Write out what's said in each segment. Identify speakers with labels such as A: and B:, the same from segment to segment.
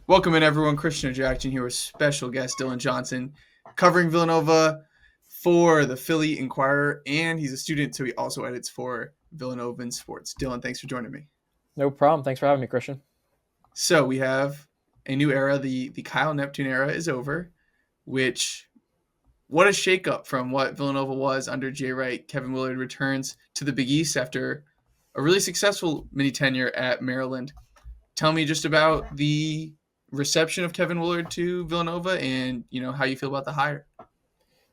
A: Welcome in, everyone. Christian Jackson here with special guest Dylan Johnson, covering Villanova for the Philly Inquirer, and he's a student, so he also edits for Villanova in Sports. Dylan, thanks for joining me.
B: No problem. Thanks for having me, Christian.
A: So we have a new era. The Kyle Neptune era is over, which what a shakeup from what Villanova was under Jay Wright. Kevin Willard returns to the Big East after a really successful mini tenure at Maryland. Tell me just about the reception of Kevin Willard to Villanova and how you feel about the hire.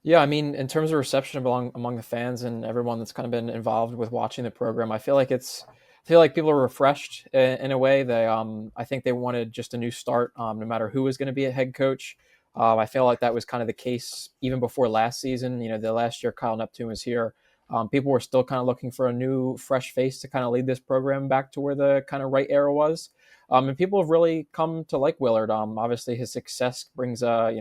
B: Yeah, I mean, in terms of reception among the fans and everyone that's kind of been involved with watching the program, I feel like people are refreshed in a way. I think they wanted just a new start, no matter who was going to be a head coach. I feel like that was kind of the case even before last season. The last year Kyle Neptune was here, people were still kind of looking for a new, fresh face to kind of lead this program back to where the kind of right era was. And people have really come to like Willard. Obviously, his success brings a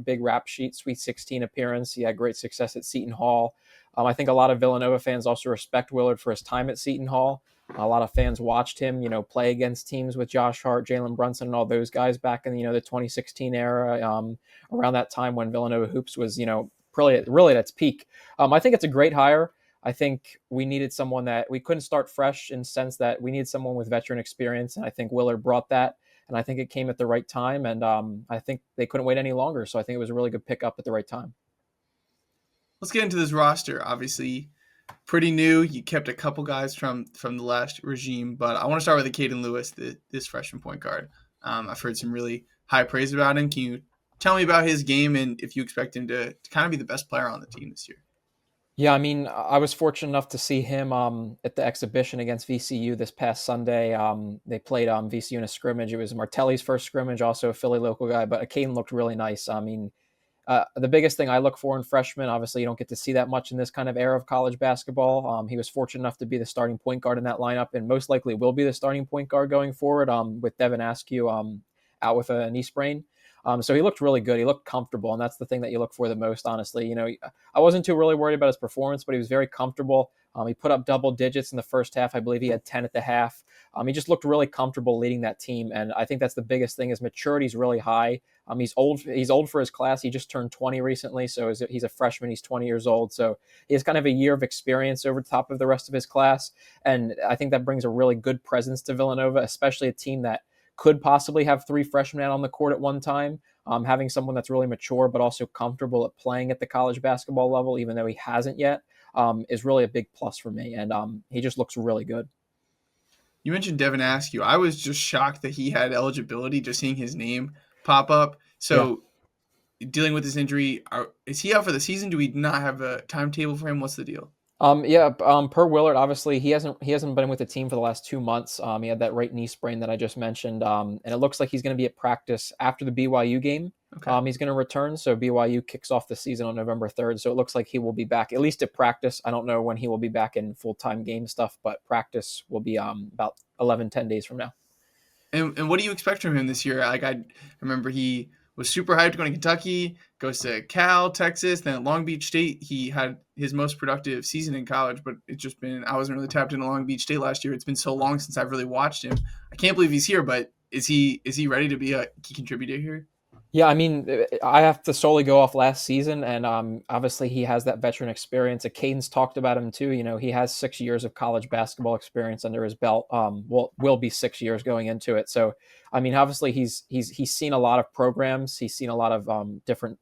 B: big rap sheet, Sweet 16 appearance. He had great success at Seton Hall. I think a lot of Villanova fans also respect Willard for his time at Seton Hall. A lot of fans watched him, play against teams with Josh Hart, Jalen Brunson, and all those guys back in the 2016 era. Around that time when Villanova hoops was really at its peak. I think it's a great hire. I think we needed someone that we couldn't start fresh in the sense that we needed someone with veteran experience. And I think Willard brought that. And I think it came at the right time. And I think they couldn't wait any longer. So I think it was a really good pickup at the right time.
A: Let's get into this roster. Obviously, pretty new. You kept a couple guys from the last regime, but I want to start with Acaden Lewis, this freshman point guard. I've heard some really high praise about him. Can you tell me about his game and if you expect him to kind of be the best player on the team this year?
B: Yeah, I mean, I was fortunate enough to see him at the exhibition against VCU this past Sunday. They played VCU in a scrimmage. It was Martelli's first scrimmage, also a Philly local guy, but Acaden looked really nice. I mean, the biggest thing I look for in freshmen, obviously, you don't get to see that much in this kind of era of college basketball. He was fortunate enough to be the starting point guard in that lineup and most likely will be the starting point guard going forward with Devin Askew out with a knee sprain. So he looked really good. He looked comfortable, and that's the thing that you look for the most, honestly. I wasn't too really worried about his performance, but he was very comfortable. He put up double digits in the first half. I believe he had 10 at the half. He just looked really comfortable leading that team, and I think that's the biggest thing. His maturity is really high. He's old. He's old for his class. He just turned 20 recently, so he's a freshman. He's 20 years old, so he has kind of a year of experience over top of the rest of his class, and I think that brings a really good presence to Villanova, especially a team that could possibly have three freshmen out on the court at one time. Having someone that's really mature but also comfortable at playing at the college basketball level, even though he hasn't yet, is really a big plus for me. And he just looks really good.
A: You mentioned Devin Askew. I was just shocked that he had eligibility, just seeing his name pop up.
B: Yeah.
A: So, dealing with this injury, is he out for the season? Do we not have a timetable for him? What's the deal?
B: Per Willard, obviously he hasn't been with the team for the last 2 months. He had that right knee sprain that I just mentioned, and it looks like he's going to be at practice after the BYU game.
A: Okay.
B: He's going to return, so BYU kicks off the season on November 3rd. So it looks like he will be back at least at practice. I don't know when he will be back in full-time game stuff, but practice will be about 10 days from now.
A: And what do you expect from him this year? Like I remember he was super hyped going to Kentucky, goes to Cal, Texas, then at Long Beach State. He had his most productive season in college, but it's just been I wasn't really tapped into Long Beach State last year. It's been so long since I've really watched him. I can't believe he's here, but is he ready to be a key contributor here?
B: Yeah, I mean, I have to solely go off last season, and obviously he has that veteran experience. Caden's talked about him too. He has 6 years of college basketball experience under his belt. Will be 6 years going into it. So, I mean, obviously he's seen a lot of programs. He's seen a lot of different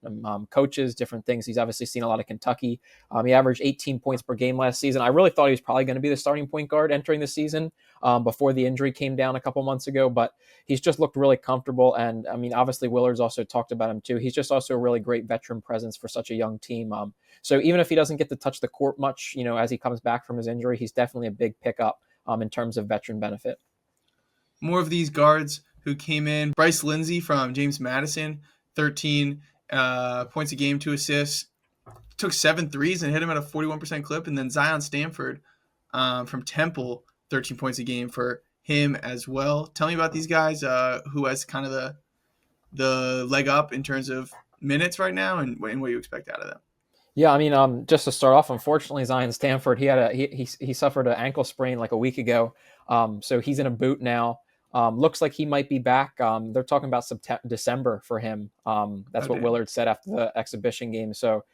B: coaches, different things. He's obviously seen a lot of Kentucky. He averaged 18 points per game last season. I really thought he was probably going to be the starting point guard entering the season before the injury came down a couple months ago, but he's just looked really comfortable. And I mean, obviously Willard's also talked about him too. He's just also a really great veteran presence for such a young team. So even if he doesn't get to touch the court much, as he comes back from his injury, he's definitely a big pickup in terms of veteran benefit.
A: More of these guards who came in. Bryce Lindsey from James Madison, 13 points a game, 2 assists. Took 7 threes and hit him at a 41% clip. And then Zion Stanford from Temple, 13 points a game for him as well. Tell me about these guys who has kind of the leg up in terms of minutes right now and what you expect out of them.
B: Yeah, I mean, just to start off, unfortunately, Zion Stanford, he suffered an ankle sprain like a week ago, so he's in a boot now. Looks like he might be back. They're talking about December for him. That's what
A: Okay.
B: Willard said after the exhibition game. So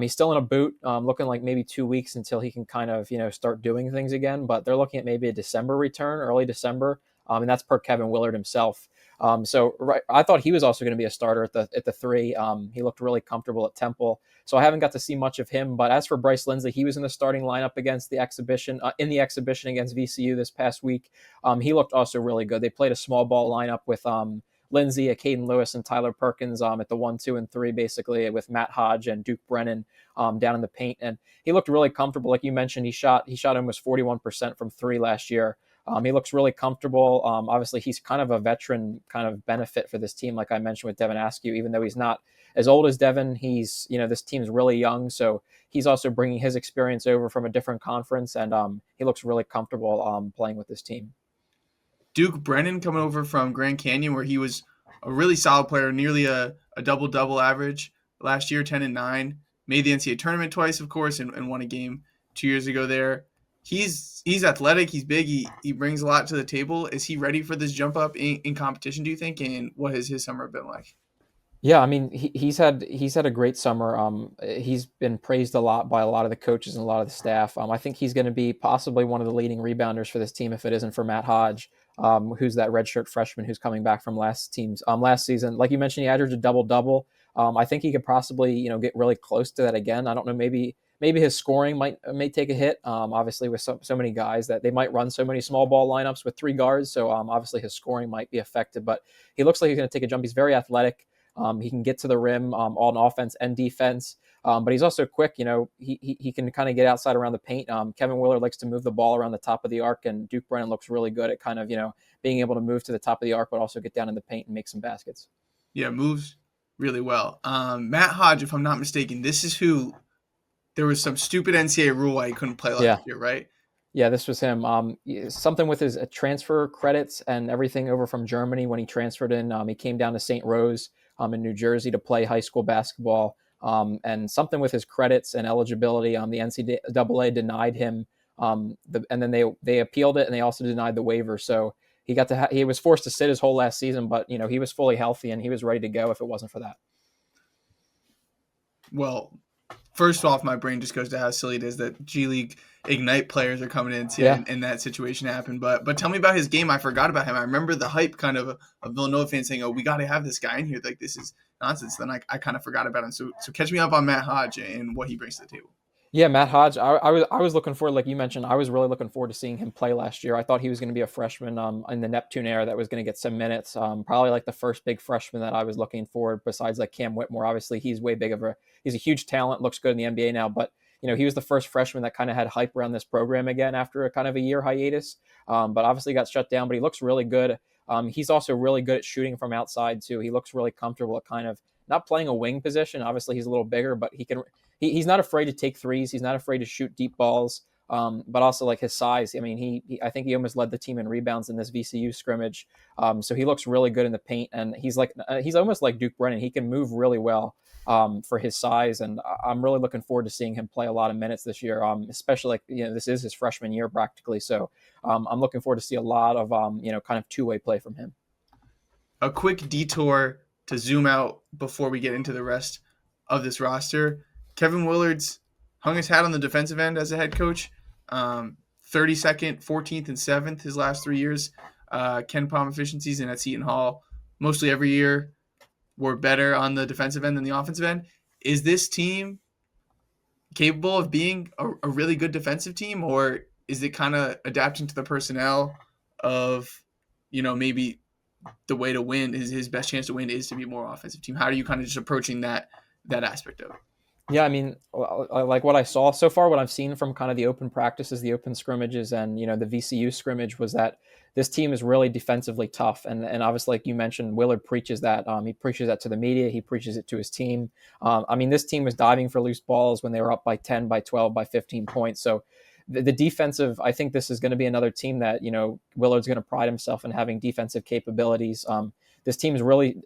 B: he's still in a boot, looking like maybe 2 weeks until he can kind of, start doing things again. But they're looking at maybe a December return, early December. And that's per Kevin Willard himself. I thought he was also going to be a starter at the three. He looked really comfortable at Temple. So I haven't got to see much of him. But as for Bryce Lindsey, he was in the starting lineup against the exhibition, against VCU this past week. He looked also really good. They played a small ball lineup with Lindsey, Acaden Lewis, and Tyler Perkins at the 1, 2, and 3, basically, with Matt Hodge and Duke Brennan down in the paint. And he looked really comfortable. Like you mentioned, he shot almost 41% from three last year. He looks really comfortable. Obviously, he's kind of a veteran kind of benefit for this team, like I mentioned with Devin Askew. Even though he's not as old as Devin, he's, this team's really young. So he's also bringing his experience over from a different conference, and he looks really comfortable playing with this team.
A: Duke Brennan coming over from Grand Canyon, where he was a really solid player, nearly a double-double average last year, 10-9. Made the NCAA tournament twice, of course, and won a game 2 years ago there. He's athletic. He's big. He brings a lot to the table. Is he ready for this jump up in competition, do you think? And what has his summer been like?
B: Yeah, I mean, he's had a great summer. He's been praised a lot by a lot of the coaches and a lot of the staff. I think he's going to be possibly one of the leading rebounders for this team if it isn't for Matt Hodge, who's that redshirt freshman who's coming back from last season. Like you mentioned, he averaged a double-double. I think he could possibly get really close to that again. I don't know, maybe his scoring may take a hit. Obviously, with so many guys that they might run so many small ball lineups with three guards, so obviously his scoring might be affected. But he looks like he's going to take a jump. He's very athletic. He can get to the rim on offense and defense, but he's also quick. He can kind of get outside around the paint. Kevin Willard likes to move the ball around the top of the arc, and Duke Brennan looks really good at kind of being able to move to the top of the arc, but also get down in the paint and make some baskets.
A: Yeah, moves really well. Matt Hodge, if I'm not mistaken, this is who there was some stupid NCAA rule why he couldn't play last year, right?
B: Yeah, this was him. Something with his transfer credits and everything over from Germany when he transferred in. He came down to St. Rose in New Jersey to play high school basketball. And something with his credits and eligibility. The NCAA denied him, and then they appealed it, and they also denied the waiver. So he was forced to sit his whole last season, but he was fully healthy and he was ready to go if it wasn't for that.
A: Well, first off, my brain just goes to how silly it is that G League Ignite players are coming in and that situation happened. But tell me about his game. I forgot about him. I remember the hype kind of Villanova fans saying, "Oh, we got to have this guy in here. Like, this is nonsense." Then I kind of forgot about him. So catch me up on Matt Hodge and what he brings to the table.
B: Yeah, Matt Hodge. I was looking forward, like you mentioned, I was really looking forward to seeing him play last year. I thought he was going to be a freshman in the Neptune era that was going to get some minutes. Probably like the first big freshman that I was looking for, besides like Cam Whitmore. Obviously, he's a huge talent, looks good in the NBA now, but he was the first freshman that kind of had hype around this program again after a kind of a year hiatus. But obviously got shut down, but he looks really good. He's also really good at shooting from outside too. He looks really comfortable at kind of not playing a wing position. Obviously, he's a little bigger, but he's not afraid to take threes. He's not afraid to shoot deep balls. But also like his size. I mean, I think he almost led the team in rebounds in this VCU scrimmage. So he looks really good in the paint, and he's almost like Duke Brennan. He can move really well for his size, and I'm really looking forward to seeing him play a lot of minutes this year. Especially like this is his freshman year practically. So I'm looking forward to see a lot of kind of two-way play from him.
A: A quick detour to zoom out before we get into the rest of this roster. Kevin Willard's hung his hat on the defensive end as a head coach. 32nd, 14th, and 7th his last 3 years. Ken Palm efficiencies and at Seton Hall mostly every year were better on the defensive end than the offensive end. Is this team capable of being a really good defensive team, or is it kind of adapting to the personnel of, maybe the way to win is his best chance to win is to be a more offensive team? How are you kind of just approaching that aspect of it?
B: Yeah, I mean, like what I saw so far, what I've seen from kind of the open practices, the open scrimmages, and the VCU scrimmage was that this team is really defensively tough, and obviously, like you mentioned, Willard preaches that. He preaches that to the media. He preaches it to his team. I mean, this team was diving for loose balls when they were up by 10, by 12, by 15 points. So the defensive, I think this is going to be another team that Willard's going to pride himself in having defensive capabilities. This team is really,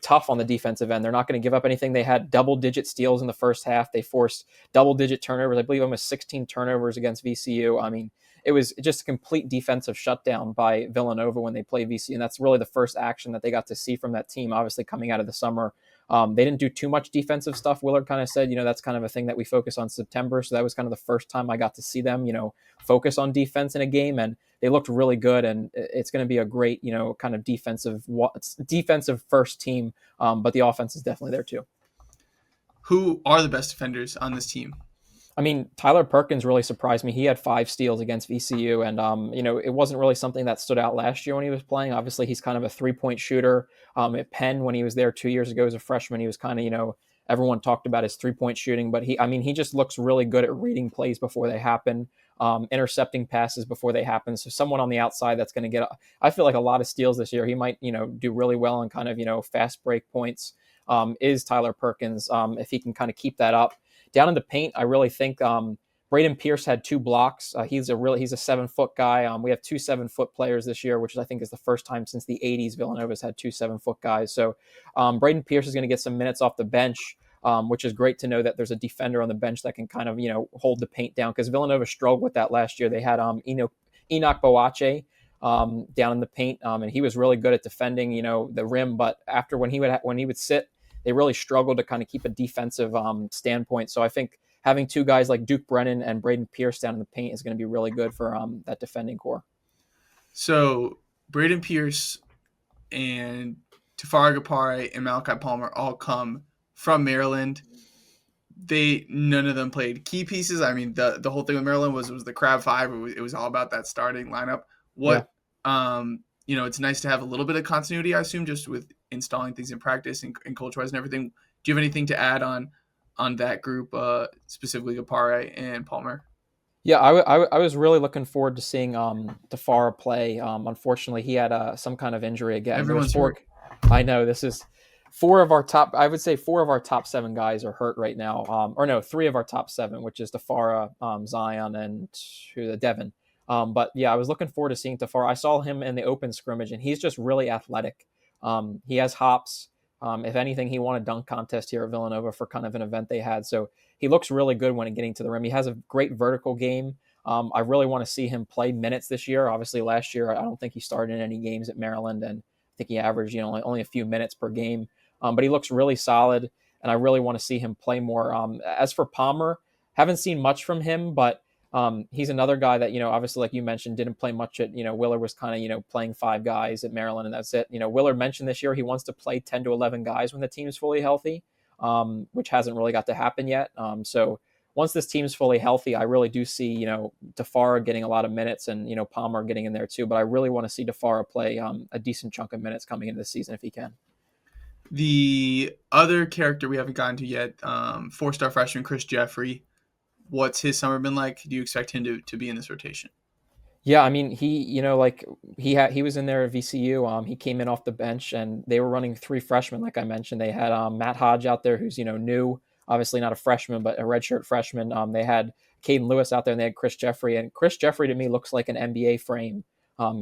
B: tough on the defensive end. They're not going to give up anything. They had double-digit steals in the first half. They forced double-digit turnovers. I believe almost 16 turnovers against VCU. I mean, it was just a complete defensive shutdown by Villanova when they played VCU, and that's really the first action that they got to see from that team. Obviously, coming out of the summer, they didn't do too much defensive stuff. Willard kind of said, that's kind of a thing that we focus on September. So that was kind of the first time I got to see them, focus on defense in a game, and they looked really good. And it's going to be a great, kind of defensive first team. But the offense is definitely there too.
A: Who are the best defenders on this team?
B: I mean, Tyler Perkins really surprised me. He had 5 steals against VCU, and it wasn't really something that stood out last year when he was playing. Obviously, he's kind of a 3-point shooter. At Penn, when he was there 2 years ago as a freshman, he was kind of, everyone talked about his 3-point shooting, but he just looks really good at reading plays before they happen, intercepting passes before they happen. So someone on the outside that's going to get, I feel like, a lot of steals this year. He might, do really well on kind of, fast break points. Is Tyler Perkins, if he can kind of keep that up. Down in the paint, I really think Braden Pierce had 2 blocks. He's a 7-foot guy. We have 2 7-foot players this year, which I think is the first time since the 80s Villanova's had 2 7-foot guys. So Braden Pierce is going to get some minutes off the bench, which is great to know that there's a defender on the bench that can kind of hold the paint down, because Villanova struggled with that last year. They had Enoch Boache down in the paint, and he was really good at defending the rim. But after when he would sit, they really struggled to kind of keep a defensive standpoint. So I think having 2 guys like Duke Brennan and Braden Pierce down in the paint is going to be really good for that defending core.
A: So Braden Pierce and Tafari Gapare and Malachi Palmer all come from Maryland. None of them played key pieces. I mean, the whole thing with Maryland was the Crab Five. It was all about that starting lineup. It's nice to have a little bit of continuity, I assume, just with installing things in practice and culture-wise and everything. Do you have anything to add on that group, specifically Gapare and Palmer?
B: Yeah, I was really looking forward to seeing Tafara play. Unfortunately, he had some kind of injury again.
A: Everyone's hurt.
B: I know, this is 4 of our top. I would say 4 of our top 7 guys are hurt right now. 3 of our top 7, which is Tafara, Zion, and Devin. But yeah, I was looking forward to seeing Tafara. I saw him in the open scrimmage, and he's just really athletic. He has hops. If anything, he won a dunk contest here at Villanova for kind of an event they had. So he looks really good when getting to the rim. He has a great vertical game. I really want to see him play minutes this year. Obviously, last year, I don't think he started in any games at Maryland, and I think he averaged only a few minutes per game. But he looks really solid, and I really want to see him play more. As for Palmer, haven't seen much from him, but he's another guy that, obviously, like you mentioned, didn't play much at, Willard was kind of, playing 5 guys at Maryland, and that's it. Willard mentioned this year he wants to play 10 to 11 guys when the team's fully healthy, which hasn't really got to happen yet. So once this team's fully healthy, I really do see, Tafara getting a lot of minutes and, Palmer getting in there too. But I really want to see Tafara play a decent chunk of minutes coming into the season if he can.
A: The other character we haven't gotten to yet, 4-star freshman Chris Jeffrey. What's his summer been like? Do you expect him to be in this rotation?
B: Yeah, I mean, he was in there at VCU. He came in off the bench, and they were running 3 freshmen, like I mentioned. They had Matt Hodge out there, who's new, obviously not a freshman, but a redshirt freshman. They had Acaden Lewis out there, and they had Chris Jeffrey. And Chris Jeffrey to me looks like an NBA frame.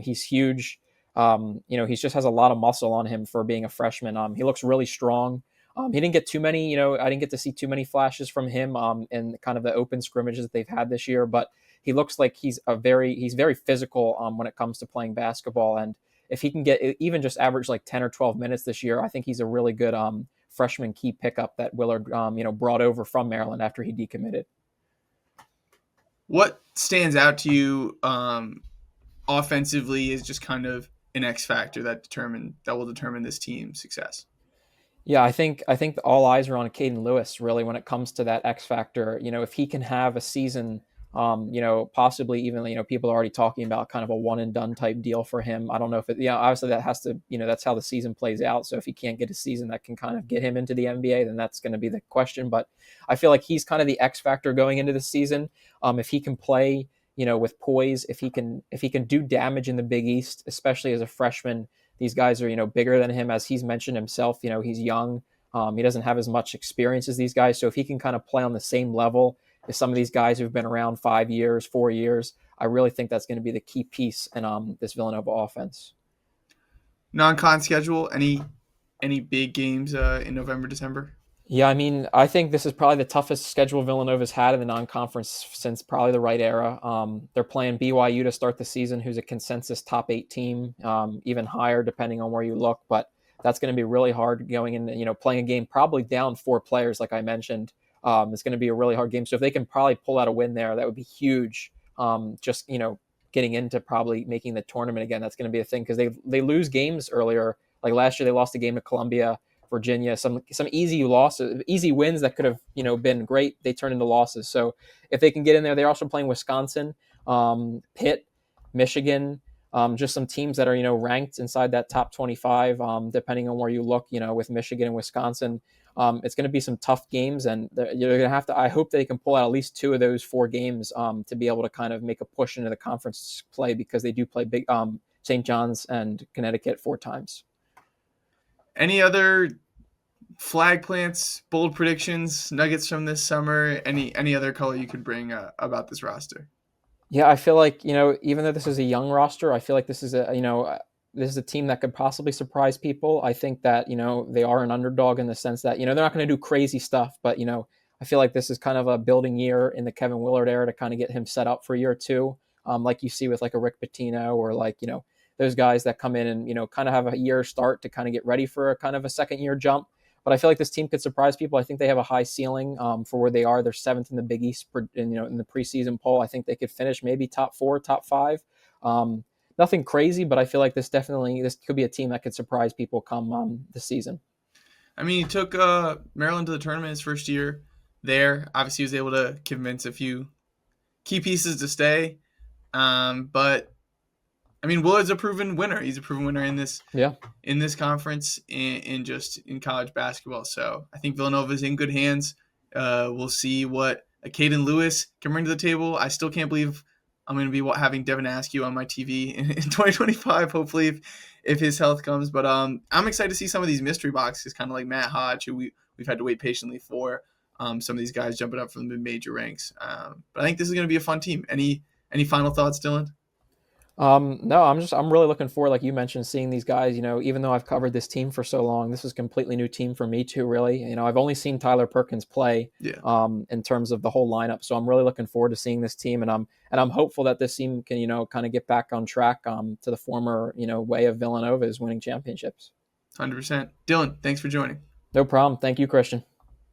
B: He's huge. He just has a lot of muscle on him for being a freshman. He looks really strong. He didn't get too many, I didn't get to see too many flashes from him in kind of the open scrimmages that they've had this year, but he looks like he's very physical when it comes to playing basketball. And if he can get even just average like 10 or 12 minutes this year, I think he's a really good freshman key pickup that Willard, brought over from Maryland after he decommitted.
A: What stands out to you offensively is just kind of an X factor that will determine this team's success?
B: Yeah, I think all eyes are on Acaden Lewis really when it comes to that X factor. If he can have a season, possibly even, people are already talking about kind of a one and done type deal for him. I don't know if obviously that has to, that's how the season plays out. So if he can't get a season that can kind of get him into the NBA, then that's going to be the question. But I feel like he's kind of the X factor going into the season. If he can play, with poise, if he can do damage in the Big East, especially as a freshman. These guys are, bigger than him, as he's mentioned himself. He's young. He doesn't have as much experience as these guys. So if he can kind of play on the same level as some of these guys who've been around 5 years, 4 years, I really think that's going to be the key piece in this Villanova offense.
A: Non-con schedule, any big games in November, December?
B: Yeah, I mean, I think this is probably the toughest schedule Villanova's had in the non-conference since probably the right era. They're playing BYU to start the season, who's a consensus top 8 team, even higher depending on where you look. But that's going to be really hard going in. Playing a game probably down 4 players, like I mentioned. It's going to be a really hard game. So if they can probably pull out a win there, that would be huge. Just getting into probably making the tournament again, that's going to be a thing because they lose games earlier. Like last year, they lost a game to Columbia. Virginia, some easy losses, easy wins that could have been great. They turn into losses. So if they can get in there, they're also playing Wisconsin, Pitt, Michigan, just some teams that are ranked inside that top 25. Depending on where you look, with Michigan and Wisconsin, it's going to be some tough games, and you're going to have to. I hope they can pull out at least 2 of those 4 games to be able to kind of make a push into the conference play because they do play big St. John's and Connecticut 4 times.
A: Any other flag plants, bold predictions, nuggets from this summer? Any other color you could bring about this roster?
B: Yeah, I feel like even though this is a young roster, I feel like this is a team that could possibly surprise people. I think that they are an underdog in the sense that they're not going to do crazy stuff, but I feel like this is kind of a building year in the Kevin Willard era to kind of get him set up for year 2, like you see with like a Rick Pitino or like those guys that come in and kind of have a year start to kind of get ready for a kind of a second year jump. But I feel like this team could surprise people. I think they have a high ceiling for where they are. They're 7th in the Big East, in the preseason poll. I think they could finish maybe top 4, top 5. Nothing crazy, but I feel like this could be a team that could surprise people come this season.
A: I mean, he took Maryland to the tournament his first year there. Obviously, he was able to convince a few key pieces to stay. But I mean, Willard's a proven winner. He's a proven winner in this conference in just in college basketball. So I think Villanova's in good hands. We'll see what Acaden Lewis can bring to the table. I still can't believe I'm going to be having Devin Askew on my TV in 2025. Hopefully, if his health comes. But I'm excited to see some of these mystery boxes, kind of like Matt Hodge, who we've had to wait patiently for. Some of these guys jumping up from the mid-major ranks. But I think this is going to be a fun team. Any final thoughts, Dylan?
B: No, I'm really looking forward, like you mentioned, seeing these guys. Even though I've covered this team for so long, this is a completely new team for me too. Really, I've only seen Tyler Perkins play,
A: Yeah.
B: In terms of the whole lineup. So I'm really looking forward to seeing this team, and I'm hopeful that this team can kind of get back on track to the former way of Villanova is winning championships.
A: 100%. Dylan, thanks for joining.
B: No problem. Thank you, Christian.